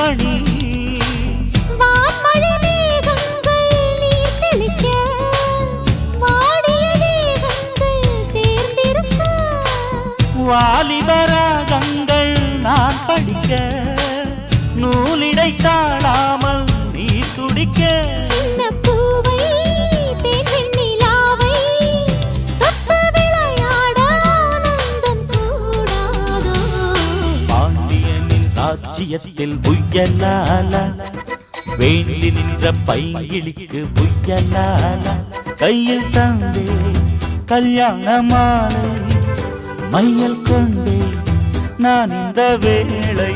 மணி வான்மழை மேகங்கள் நீர் தெளிக்க வாடிய தேகங்கள் சேர்ந்திருக்க வாலிபராகங்கள் நான் படிக்க நூலிடை தாழாமல் நீ துடிக்க சின்ன பூவை தேன் நிலாவை தொட்டு விளையாட ஆனந்தம் கூடாதோ பாண்டியனின் ராஜ்யத்தில் புயலால வேண்டி நின்ற பைங்கிளிக்கு புயலால கையில் தந்தே கல்யாண மாலை மையல் கொண்டே நான் இந்த வேளை